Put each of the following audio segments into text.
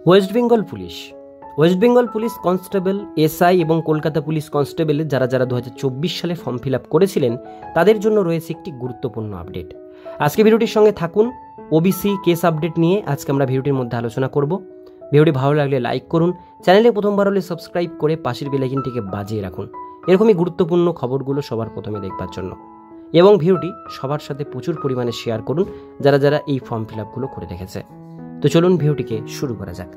West Bengal police constable, SI এবং Kolkata police কনস্টেবলের যারা 2024 সালে ফর্ম ফিল আপ করেছিলেন তাদের জন্য রয়েছে একটি গুরুত্বপূর্ণ আপডেট। আজকে ভিডিওটির সঙ্গে থাকুন। ওবিসি কেস আপডেট নিয়ে আজকে আমরা ভিডিওটির মধ্যে আলোচনা করব। ভিডিওটি ভালো লাগলে লাইক করুন, চ্যানেলে প্রথমবার হলে সাবস্ক্রাইব করে পাশের বেল আইকনটিকে বাজিয়ে রাখুন এরকমই গুরুত্বপূর্ণ খবরগুলো সবার প্রথমে দেখবার জন্য, এবং ভিডিওটি সবার সাথে প্রচুর পরিমাণে শেয়ার করুন যারা এই ফর্ম ফিল আপগুলো করে রেখেছে। তো চলুন ভিডিওটিকে শুরু করা যাক।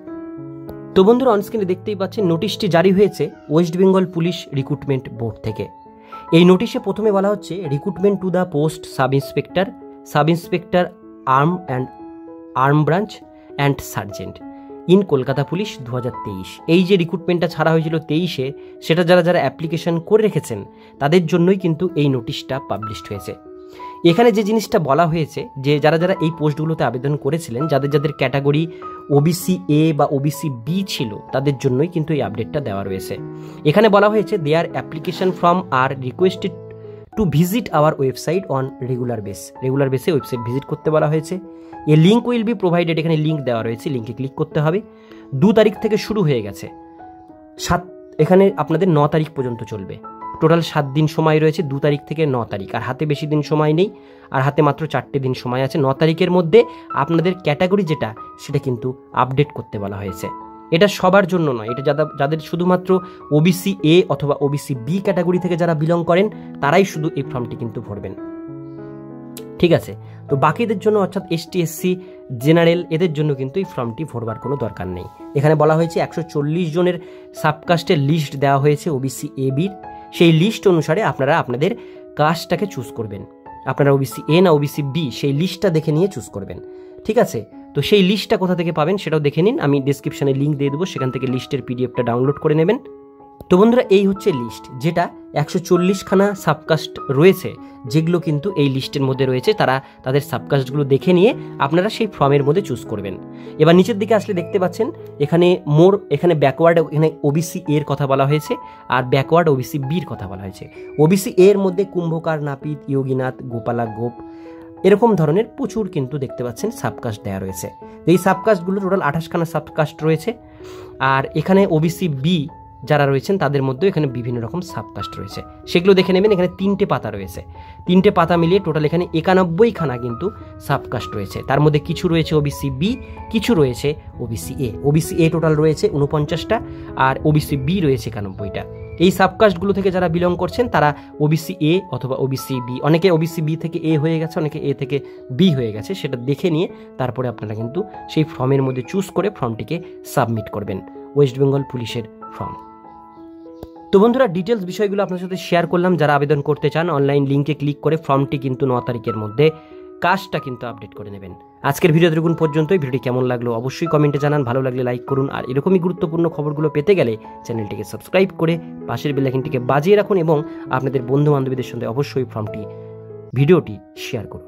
তো বন্ধুরা, অনস্ক্রিনে দেখতেই পাচ্ছেন নোটিশটি জারি হয়েছে West Bengal police recruitment board থেকে। এই নোটিশে প্রথমে বলা হচ্ছে recruitment to the post sub inspector arm branch and sergeant in Kolkata police 2023। এই যে রিক্রুটমেন্টটা ছাড়া হয়েছিল 23-এ, সেটা যারা অ্যাপ্লিকেশন করে রেখেছেন তাদের জন্যই কিন্তু এই নোটিশটা পাবলিশড হয়েছে। এখানে যে জিনিসটা বলা হয়েছে যে যারা এই পোস্টগুলোতে আবেদন করেছিলেন, যাদের ক্যাটাগরি ওবিসি এ বা ওবিসি বি ছিল, তাদের জন্যই কিন্তু এই আপডেটটা দেওয়া রয়েছে। এখানে বলা হয়েছে their application form are requested to visit our website on regular বেসে ওয়েবসাইট ভিজিট করতে বলা হয়েছে। এ লিঙ্ক উইল বি প্রোভাইডেড, এখানে লিঙ্ক দেওয়া রয়েছে, লিঙ্কে ক্লিক করতে হবে। 2 তারিখ থেকে শুরু হয়ে গেছে, এখানে আপনাদের 9 তারিখ পর্যন্ত চলবে। টোটাল 7 দিন সময় রয়েছে, 2 তারিখ থেকে 9 তারিখ, আর হাতে বেশি দিন সময় নেই, আর হাতে মাত্র 4টে দিন সময় আছে। 9 তারিখের মধ্যে আপনাদের ক্যাটাগরি যেটা সেটা কিন্তু আপডেট করতে বলা হয়েছে। এটা সবার জন্য নয়, এটা যাদের শুধুমাত্র ওবিসি এ অথবা ওবিসি বি ক্যাটাগরি থেকে যারা বিলং করেন তারাই শুধু এই ফর্মটি কিন্তু ভরবেন, ঠিক আছে? তো বাকিদের জন্য অর্থাৎ এসটি, এসসি, জেনারেল এদের জন্য কিন্তু এই ফর্মটি ভরবার কোনো দরকার নেই। এখানে বলা হয়েছে 140 জনের সাবকাস্টের লিস্ট দেওয়া হয়েছে ওবিসি এ বির। সেই লিস্ট অনুসারে আপনারা আপনাদের কাস্টটাকে চুজ করবেন। আপনারা ওবিসি এ না ওবিসি বি সেই লিস্টটা দেখে নিয়ে চুজ করবেন, ঠিক আছে? তো সেই লিস্টটা কোথা থেকে পাবেন সেটাও দেখে নিন, আমি ডিসক্রিপশনে লিঙ্ক দিয়ে দেবো, সেখান থেকে লিস্টের পিডিএফটা ডাউনলোড করে নেবেন। তো বন্ধুরা, এই হচ্ছে লিস্ট, যেটা 140খানা সাবকাস্ট রয়েছে, যেগুলো কিন্তু এই লিস্টের মধ্যে রয়েছে। তারা তাদের সাবকাস্টগুলো দেখে নিয়ে আপনারা সেই ফর্মের মধ্যে চুজ করবেন। এবার নিচের দিকে আসলে দেখতে পাচ্ছেন এখানে ব্যাকওয়ার্ড, এখানে ওবিসি এর কথা বলা হয়েছে, আর ব্যাকওয়ার্ড ওবিসি বির কথা বলা হয়েছে। ওবিসি এর মধ্যে কুম্ভকার, নাপিত, যোগীনাথ, গোপালা, গোপ এরকম ধরনের প্রচুর কিন্তু দেখতে পাচ্ছেন সাবকাস্ট দেওয়া রয়েছে। এই সাবকাস্টগুলো টোটাল 28খানা সাবকাস্ট রয়েছে। আর এখানে ওবিসি বি যারা রয়েছেন তাদের মধ্যেও এখানে বিভিন্ন রকম সাবকাস্ট রয়েছে, সেগুলো দেখে নেবেন। এখানে 3টে পাতা রয়েছে, 3টে পাতা মিলিয়ে টোটাল এখানে 91খানা কিন্তু সাবকাস্ট রয়েছে। তার মধ্যে কিছু রয়েছে ওবিসি বি, কিছু রয়েছে OBC A. OBC A total রয়েছে 49টা, আর ওবিসি বি রয়েছে 91টা। এই সাবকাস্টগুলো থেকে যারা বিলং করছেন তারা ওবিসি এ অথবা ওবিসি বি, অনেকে ওবিসি বি থেকে এ হয়ে গেছে, অনেকে এ থেকে বি হয়ে গেছে, সেটা দেখে নিয়ে তারপরে আপনারা কিন্তু সেই ফর্মের মধ্যে চুজ করে ফর্মটিকে সাবমিট করবেন, ওয়েস্ট বেঙ্গল পুলিশের ফর্ম। তো বন্ধুরা, ডিটেলস বিষয়গুলো আপনার সাথে শেয়ার করলাম। যারা আবেদন করতে চান অনলাইন লিঙ্কে ক্লিক করে ফর্মটি কিন্তু 9 তারিখের মধ্যে কাজটা কিন্তু আপডেট করে নেবেন। আজকের ভিডিও দেখুন পর্যন্তই। ভিডিওটি কেমন লাগলো অবশ্যই কমেন্টে জানান, ভালো লাগলে লাইক করুন, আর এরকমই গুরুত্বপূর্ণ খবরগুলো পেতে গেলে চ্যানেলটিকে সাবস্ক্রাইব করে পাশের বেল আইকনটিকে বাজিয়ে রাখুন, এবং আপনাদের বন্ধু বান্ধবীদের সঙ্গে অবশ্যই ভিডিওটি শেয়ার করুন।